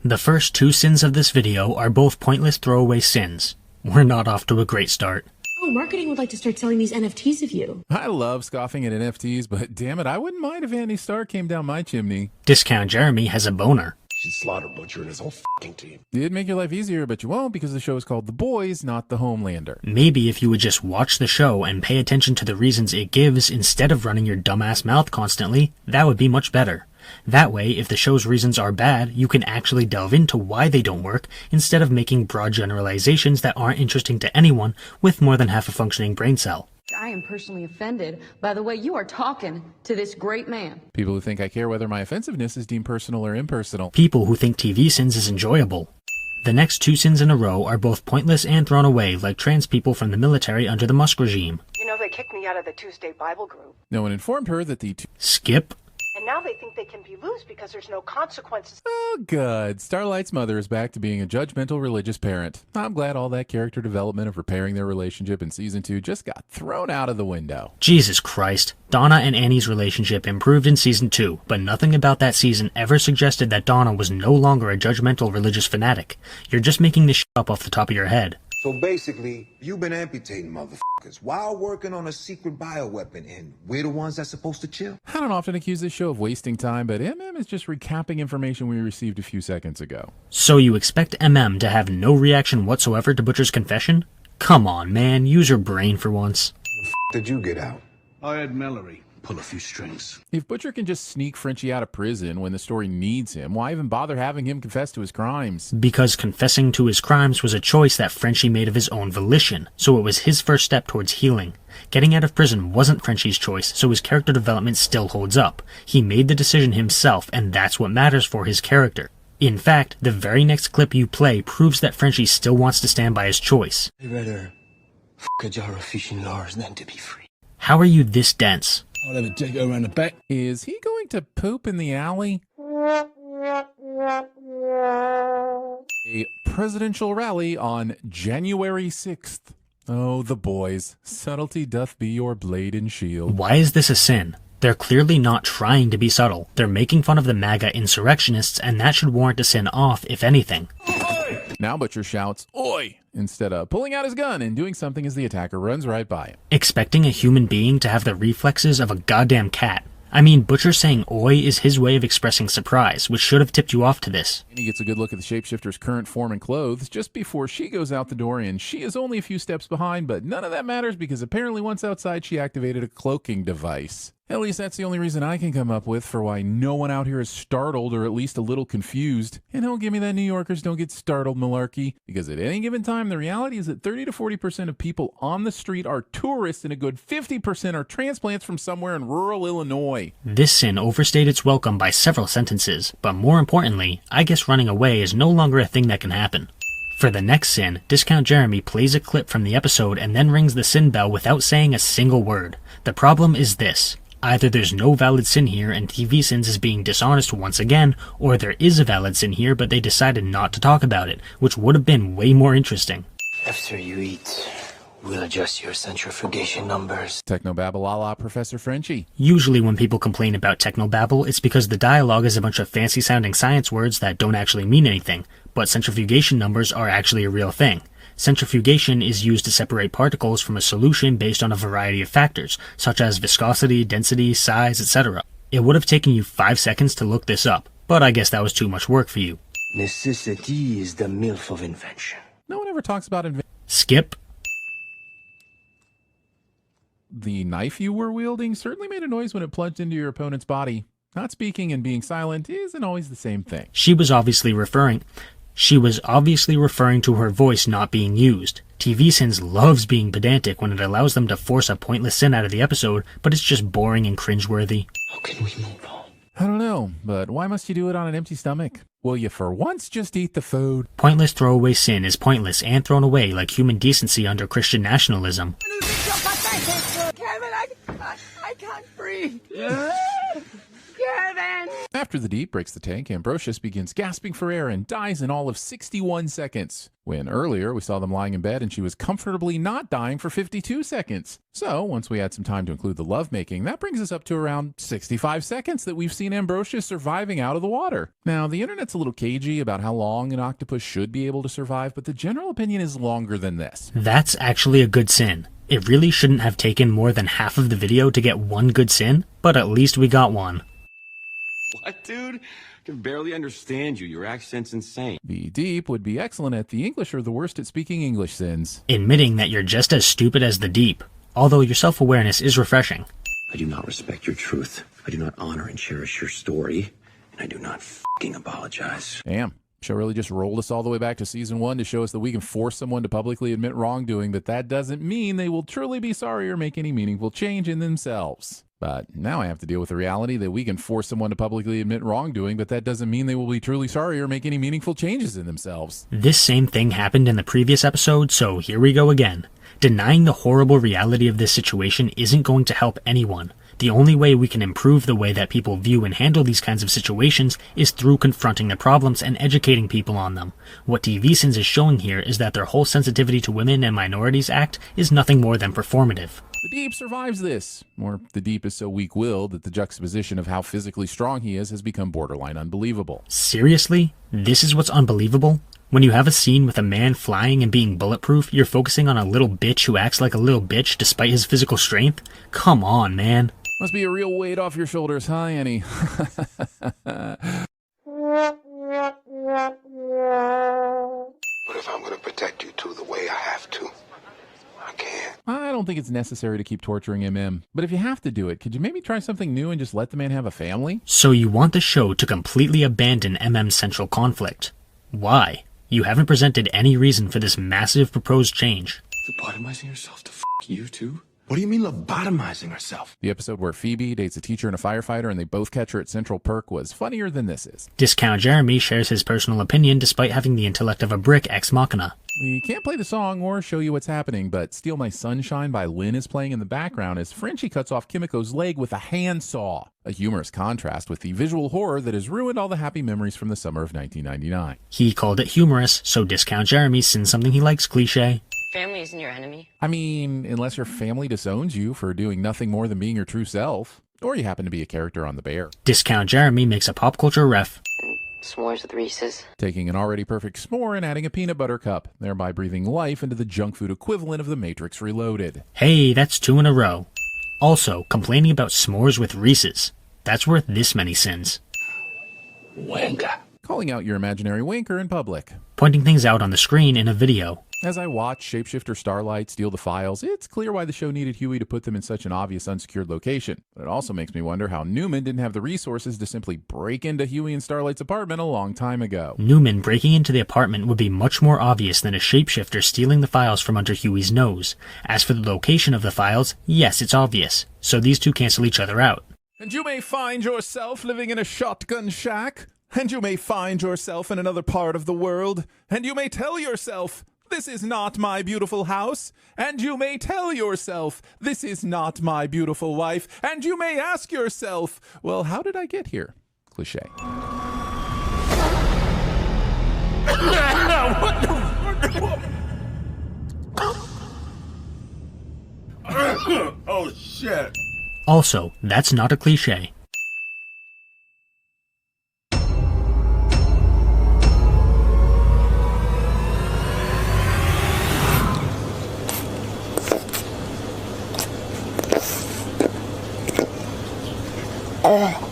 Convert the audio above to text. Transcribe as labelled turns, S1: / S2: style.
S1: The first two sins of this video are both pointless throwaway sins. We're not off to a great start.
S2: Oh, marketing would like to start selling these NFTs of you.
S3: I love scoffing at NFTs, but damn it, I wouldn't mind if Andy Starr came down my chimney.
S1: Discount Jeremy has a boner.
S4: Should slaughter Butcher and his whole fucking team.
S3: It'd make your life easier, but you won't because the show is called The Boys, not The Homelander.
S1: Maybe if you would just watch the show and pay attention to the reasons it gives instead of running your dumbass mouth constantly, that would be much better. That way, if the show's reasons are bad, you can actually delve into why they don't work instead of making broad generalizations that aren't interesting to anyone with more than half a functioning brain cell.
S5: I am personally offended by the way you are talking to this great man.
S3: People who think I care whether my offensiveness is deemed personal or impersonal.
S1: People who think TVSins is enjoyable. The next two sins in a row are both pointless and thrown away like trans people from the military under the Musk regime.
S6: You know, they kicked me out of the Tuesday Bible group.
S3: No one informed her that the
S1: Skip.
S6: And now they think they can be loose because there's no consequences.
S3: Oh, good. Starlight's mother is back to being a judgmental religious parent. I'm glad all that character development of repairing their relationship in season 2 just got thrown out of the window.
S1: Jesus Christ. Donna and Annie's relationship improved in season 2, but nothing about that season ever suggested that Donna was no longer a judgmental religious fanatic. You're just making this shit up off the top of your head.
S7: So basically, you've been amputating motherfuckers while working on a secret bioweapon, and we're the ones that's supposed to chill?
S3: I don't often accuse this show of wasting time, but MM is just recapping information we received a few seconds ago.
S1: So you expect MM to have no reaction whatsoever to Butcher's confession? Come on, man, use your brain for once.
S7: Did you get out?
S4: I had Mallory pull a few strings.
S3: If Butcher can just sneak Frenchie out of prison when the story needs him, why even bother having him confess to his crimes?
S1: Because confessing to his crimes was a choice that Frenchie made of his own volition, so it was his first step towards healing. Getting out of prison wasn't Frenchie's choice, so his character development still holds up. He made the decision himself, and that's what matters for his character. In fact, the very next clip you play proves that Frenchie still wants to stand by his choice.
S8: I'd rather f*** a jar of fish and lars than to be free.
S1: How are you this dense?
S4: I'll have a dig around the back.
S3: Is he going to poop in the alley? A presidential rally on January 6th. Oh, the boys. Subtlety doth be your blade and shield.
S1: Why is this a sin? They're clearly not trying to be subtle. They're making fun of the MAGA insurrectionists, and that should warrant a sin off, if anything.
S3: Now Butcher shouts, "Oi!" instead of pulling out his gun and doing something as the attacker runs right by him.
S1: Expecting a human being to have the reflexes of a goddamn cat. I mean, Butcher saying oi is his way of expressing surprise, which should have tipped you off to this.
S3: He gets a good look at the shapeshifter's current form and clothes just before she goes out the door, and she is only a few steps behind, but none of that matters because apparently once outside she activated a cloaking device. At least that's the only reason I can come up with for why no one out here is startled or at least a little confused. And don't give me that New Yorkers don't get startled malarkey, because at any given time the reality is that 30 to 40% of people on the street are tourists and a good 50% are transplants from somewhere in rural Illinois.
S1: This sin overstayed its welcome by several sentences, but more importantly, I guess running away is no longer a thing that can happen. For the next sin, Discount Jeremy plays a clip from the episode and then rings the sin bell without saying a single word. The problem is this. Either there's no valid sin here and TVSins is being dishonest once again, or there is a valid sin here but they decided not to talk about it, which would have been way more interesting.
S8: After you eat, we'll adjust your centrifugation numbers.
S3: Technobabble a la Professor Frenchie.
S1: Usually when people complain about technobabble, it's because the dialogue is a bunch of fancy sounding science words that don't actually mean anything, but centrifugation numbers are actually a real thing. Centrifugation is used to separate particles from a solution based on a variety of factors, such as viscosity, density, size, etc. It would have taken you 5 seconds to look this up, but I guess that was too much work for you.
S8: Necessity is the MILF of invention.
S3: No one ever talks about
S1: Skip.
S3: The knife you were wielding certainly made a noise when it plunged into your opponent's body. Not speaking and being silent isn't always the same thing.
S1: She was obviously referring to her voice not being used. TVSins loves being pedantic when it allows them to force a pointless sin out of the episode, but it's just boring and cringeworthy.
S8: How can we move on?
S3: I don't know, but why must you do it on an empty stomach? Will you for once just eat the food?
S1: Pointless throwaway sin is pointless and thrown away like human decency under Christian nationalism.
S5: Kevin, I can't breathe. Kevin!
S3: After the Deep breaks the tank, Ambrosius begins gasping for air and dies in all of 61 seconds. When earlier we saw them lying in bed and she was comfortably not dying for 52 seconds. So once we add some time to include the lovemaking, that brings us up to around 65 seconds that we've seen Ambrosius surviving out of the water. Now, the internet's a little cagey about how long an octopus should be able to survive, but the general opinion is longer than this.
S1: That's actually a good sin. It really shouldn't have taken more than half of the video to get one good sin, but at least we got one.
S9: What, dude? I can barely understand you. Your accent's insane.
S3: The Deep would be excellent at the English or the worst at speaking English, Sins.
S1: Admitting that you're just as stupid as the Deep, although your self-awareness is refreshing.
S8: I do not respect your truth. I do not honor and cherish your story. And I do not fucking apologize.
S3: Damn. Show really just rolled us all the way back to season 1 to show us that we can force someone to publicly admit wrongdoing, but that doesn't mean they will truly be sorry or make any meaningful change in themselves. But now I have to deal with the reality that we can force someone to publicly admit wrongdoing, but that doesn't mean they will be truly sorry or make any meaningful changes in themselves.
S1: This same thing happened in the previous episode, so here we go again. Denying the horrible reality of this situation isn't going to help anyone. The only way we can improve the way that people view and handle these kinds of situations is through confronting the problems and educating people on them. What TVSins is showing here is that their whole sensitivity to women and minorities act is nothing more than performative.
S3: The Deep survives this, or the Deep is so weak-willed that the juxtaposition of how physically strong he is has become borderline unbelievable.
S1: Seriously? This is what's unbelievable? When you have a scene with a man flying and being bulletproof, you're focusing on a little bitch who acts like a little bitch despite his physical strength? Come on, man.
S3: Must be a real weight off your shoulders, huh, Annie?
S7: But if I'm going to protect you two the way I have to, I can't.
S3: I don't think it's necessary to keep torturing MM, but if you have to do it, could you maybe try something new and just let the man have a family?
S1: So you want the show to completely abandon MM's central conflict. Why? You haven't presented any reason for this massive proposed change.
S9: Lobotomizing yourself to you too?
S4: What do you mean lobotomizing herself?
S3: The episode where Phoebe dates a teacher and a firefighter and they both catch her at Central Perk was funnier than this is.
S1: Discount Jeremy shares his personal opinion despite having the intellect of a brick ex machina.
S3: We can't play the song or show you what's happening, but Steal My Sunshine by Lynn is playing in the background as Frenchie cuts off Kimiko's leg with a handsaw. A humorous contrast with the visual horror that has ruined all the happy memories from the summer of 1999.
S1: He called it humorous, so Discount Jeremy sins something he likes cliche.
S5: Family isn't your enemy.
S3: I mean, unless your family disowns you for doing nothing more than being your true self, or you happen to be a character on The Bear.
S1: Discount Jeremy makes a pop culture ref.
S8: S'mores with Reese's.
S3: Taking an already perfect s'more and adding a peanut butter cup, thereby breathing life into the junk food equivalent of The Matrix Reloaded.
S1: Hey, that's 2 in a row. Also, complaining about s'mores with Reese's. That's worth this many sins.
S4: Wanker.
S3: Calling out your imaginary winker in public.
S1: Pointing things out on the screen in a video.
S3: As I watch Shapeshifter Starlight steal the files, it's clear why the show needed Huey to put them in such an obvious unsecured location. But it also makes me wonder how Newman didn't have the resources to simply break into Huey and Starlight's apartment a long time ago.
S1: Newman breaking into the apartment would be much more obvious than a shapeshifter stealing the files from under Huey's nose. As for the location of the files, yes, it's obvious. So these two cancel each other out.
S3: And you may find yourself living in a shotgun shack. And you may find yourself in another part of the world. And you may tell yourself, this is not my beautiful house. And you may tell yourself, this is not my beautiful wife. And you may ask yourself, well, how did I get here? Cliche.
S4: Oh, shit.
S1: Also, that's not a cliche.
S10: Ugh.